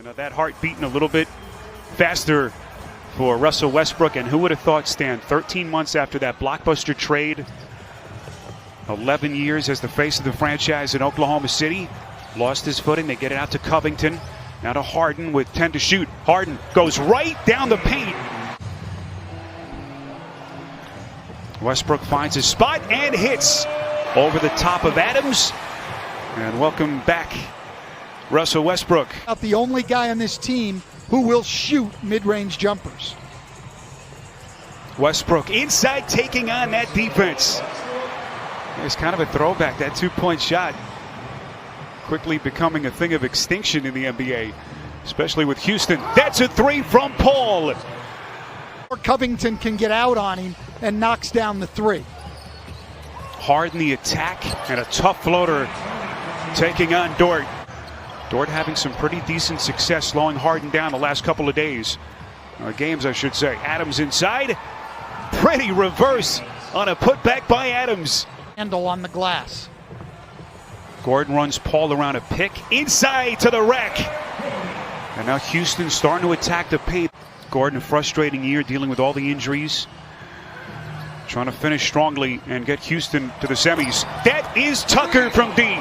And that heart beating a little bit faster for Russell Westbrook. And who would have thought, Stan, 13 months after that blockbuster trade, 11 years as the face of the franchise in Oklahoma City, lost his footing. They get it out to Covington. Now to Harden with 10 to shoot. Harden goes right down the paint. Westbrook finds his spot and hits over the top of Adams. And welcome back, Russell Westbrook. The only guy on this team who will shoot mid-range jumpers. Westbrook inside, taking on that defense. It's kind of a throwback, that two-point shot. Quickly becoming a thing of extinction in the NBA, especially with Houston. That's a three from Paul. Covington can get out on him and knocks down the three. Harden the attack, and a tough floater taking on Dort. Dort having some pretty decent success slowing Harden down the last couple of games, I should say. Adams inside. Pretty reverse on a putback by Adams. Handle on the glass. Gordon runs Paul around a pick inside to the rack. And now Houston starting to attack the paint. Gordon, a frustrating year dealing with all the injuries. Trying to finish strongly and get Houston to the semis. That is Tucker from D.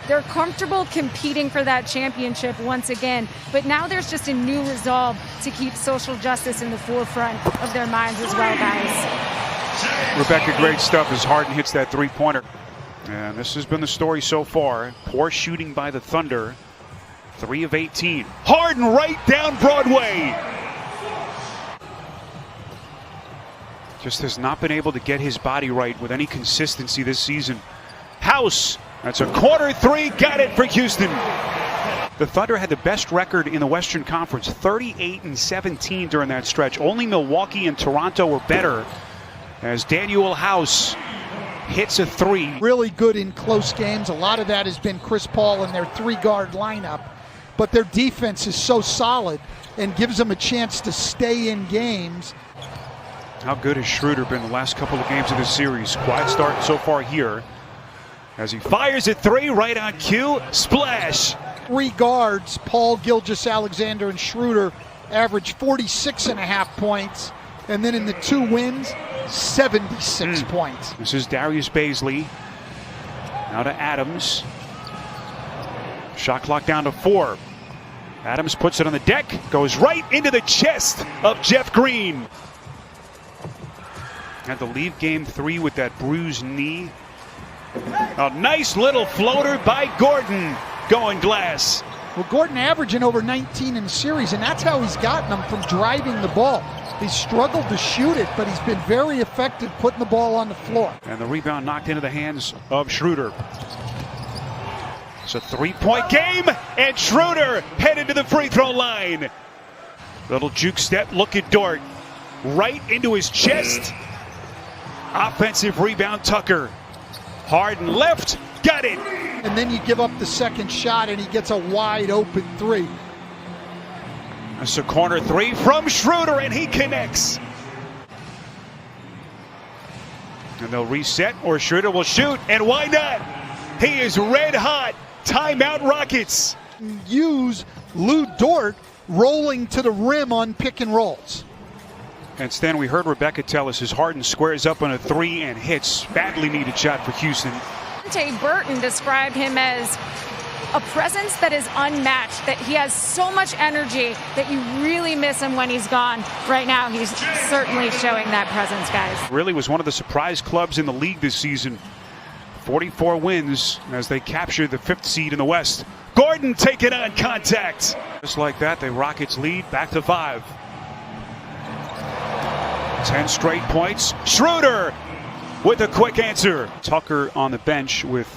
They're comfortable competing for that championship once again, but now there's just a new resolve to keep social justice in the forefront of their minds as well, guys. Rebecca, great stuff as Harden hits that three-pointer. And this has been the story so far. Poor shooting by the Thunder. 3 of 18. Harden right down Broadway. Just has not been able to get his body right with any consistency this season. House, that's a corner three, got it for Houston. The Thunder had the best record in the Western Conference, 38-17 during that stretch. Only Milwaukee and Toronto were better as Daniel House hits a three. Really good in close games. A lot of that has been Chris Paul and their three-guard lineup, but their defense is so solid and gives them a chance to stay in games. How good has Schroeder been the last couple of games of this series? Quiet start so far here as he fires a three right on cue. Splash. 3 guards, Paul, Gilgeous-Alexander, and Schroeder, average 46.5 points. And then in the 2 wins, 76 points. This is Darius Bazley. Now to Adams. Shot clock down to 4. Adams puts it on the deck, goes right into the chest of Jeff Green. Had to leave game 3 with that bruised knee. A nice little floater by Gordon, going glass. Well, Gordon averaging over 19 in the series, and that's how he's gotten them from driving the ball. He's struggled to shoot it, but he's been very effective putting the ball on the floor. And the rebound knocked into the hands of Schroeder. It's a 3-point game, and Schroeder headed to the free throw line. Little juke step, look at Dort. Right into his chest. Offensive rebound, Tucker. Harden left, got it. And then you give up the second shot, and he gets a wide open three. That's a corner three from Schroeder, and he connects. And they'll reset, or Schroeder will shoot, and why not? He is red hot. Timeout Rockets. Use Lou Dort rolling to the rim on pick and rolls. And Stan, we heard Rebecca tell us as Harden squares up on a three and hits. Badly needed shot for Houston. Burton described him as a presence that is unmatched, that he has so much energy that you really miss him when he's gone. Right now, he's certainly showing that presence, guys. Really was one of the surprise clubs in the league this season. 44 wins as they capture the 5th seed in the West. Gordon taking on contact. Just like that, the Rockets lead back to 5. 10 straight points. Schroeder with a quick answer. Tucker on the bench with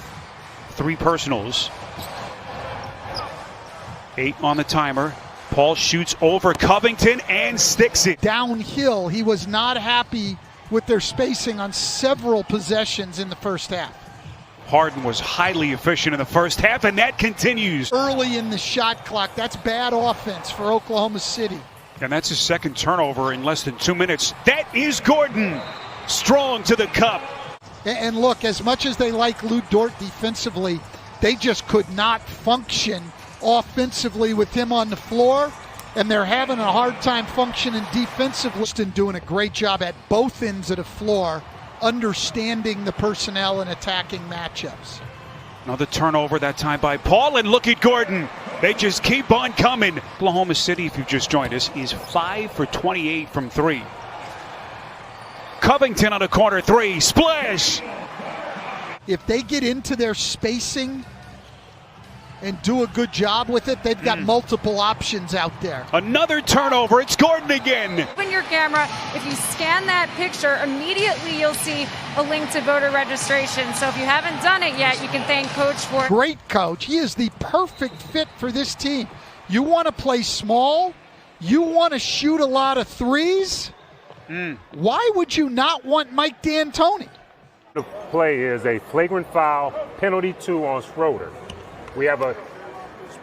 3 personals. 8 on the timer. Paul shoots over Covington and sticks it. Downhill, he was not happy with their spacing on several possessions in the first half. Harden was highly efficient in the first half, and that continues. Early in the shot clock, that's bad offense for Oklahoma City. And that's his second turnover in less than 2 minutes. That is Gordon. Strong to the cup. And look, as much as they like Lou Dort defensively, they just could not function offensively with him on the floor, and they're having a hard time functioning defensively. Houston doing a great job at both ends of the floor, understanding the personnel and attacking matchups. Another turnover, that time by Paul, and look at Gordon. They just keep on coming. Oklahoma City, if you've just joined us, is 5 for 28 from 3. Covington on a corner 3, splash! If they get into their spacing and do a good job with it, they've got multiple options out there. Another turnover, it's Gordon again. Open your camera. If you scan that picture, immediately you'll see a link to voter registration. So if you haven't done it yet, you can thank Coach for it. Great coach. He is the perfect fit for this team. You want to play small? You want to shoot a lot of threes? Why would you not want Mike D'Antoni? The play is a flagrant foul, penalty 2 on Schroeder. We have a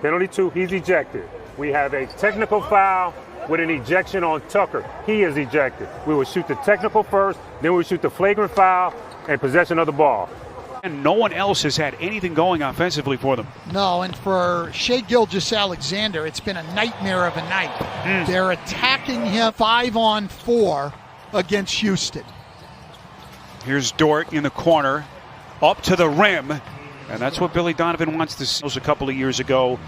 penalty 2, he's ejected. We have a technical foul with an ejection on Tucker. He is ejected. We will shoot the technical first, then we'll shoot the flagrant foul and possession of the ball. And no one else has had anything going offensively for them. No, and for Shai Gilgeous-Alexander, it's been a nightmare of a night. They're attacking him 5-on-4 against Houston. Here's Dort in the corner, up to the rim. And that's what Billy Donovan wants to see. A couple of years ago.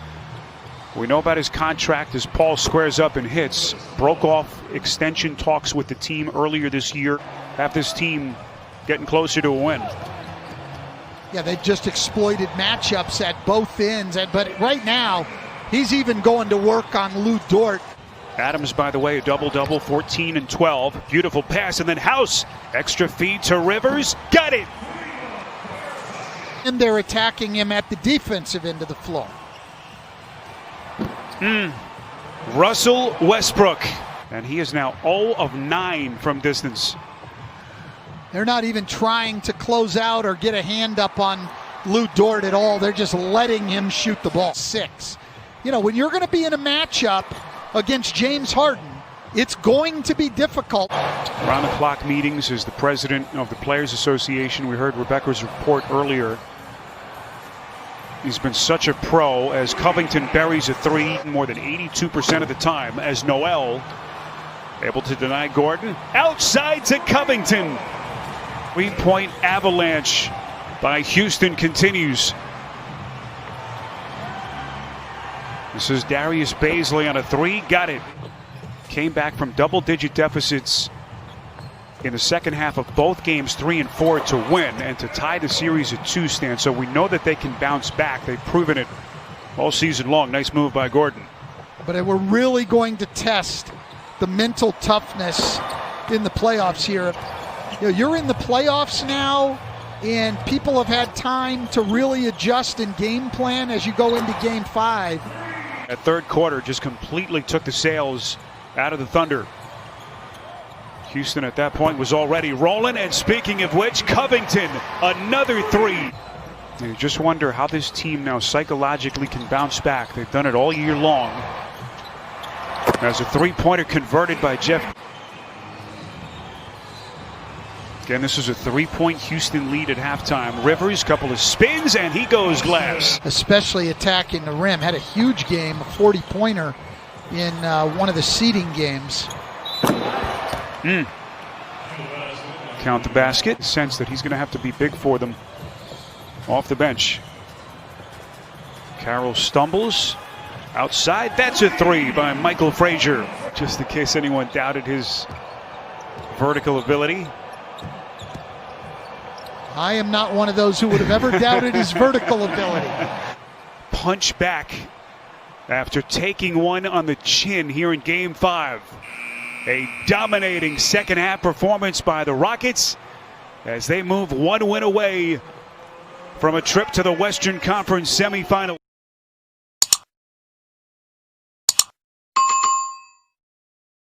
We know about his contract as Paul squares up and hits. Broke off extension talks with the team earlier this year. Have this team getting closer to a win. Yeah, they've just exploited matchups at both ends. But right now, he's even going to work on Lou Dort. Adams, by the way, a double-double, 14 and 12. Beautiful pass, and then House. Extra feed to Rivers. Got it! And they're attacking him at the defensive end of the floor. Russell Westbrook. And he is now 0 of 9 from distance. They're not even trying to close out or get a hand up on Lou Dort at all. They're just letting him shoot the ball. 6. You know, when you're going to be in a matchup against James Harden, it's going to be difficult. Round-the-clock meetings as the president of the Players Association. We heard Rebecca's report earlier. He's been such a pro as Covington buries a 3 more than 82% of the time, as Noel able to deny Gordon. Outside to Covington. 3-point avalanche by Houston continues. This is Darius Baisley on a 3. Got it. Came back from double-digit deficits in the second half of both games, 3 and 4, to win and to tie the series at 2, Stan. So we know that they can bounce back. They've proven it all season long. Nice move by Gordon. But we're really going to test the mental toughness in the playoffs here. You know, you're in the playoffs now, and people have had time to really adjust and game plan as you go into Game 5. That third quarter just completely took the sails out of the Thunder. Houston at that point was already rolling, and speaking of which, Covington, another 3. You just wonder how this team now psychologically can bounce back. They've done it all year long. As a 3-pointer converted by Jeff. Again, this is a 3-point Houston lead at halftime. Rivers, couple of spins, and he goes glass. Especially attacking the rim. Had a huge game, a 40-pointer in one of the seeding games. Count the basket. Sense that he's going to have to be big for them off the bench. Carroll stumbles outside. That's a 3 by Michael Frazier. Just in case anyone doubted his vertical ability. I am not one of those who would have ever doubted his vertical ability. Punch back after taking one on the chin here in Game 5. A dominating second half performance by the Rockets as they move 1 win away from a trip to the Western Conference semifinal.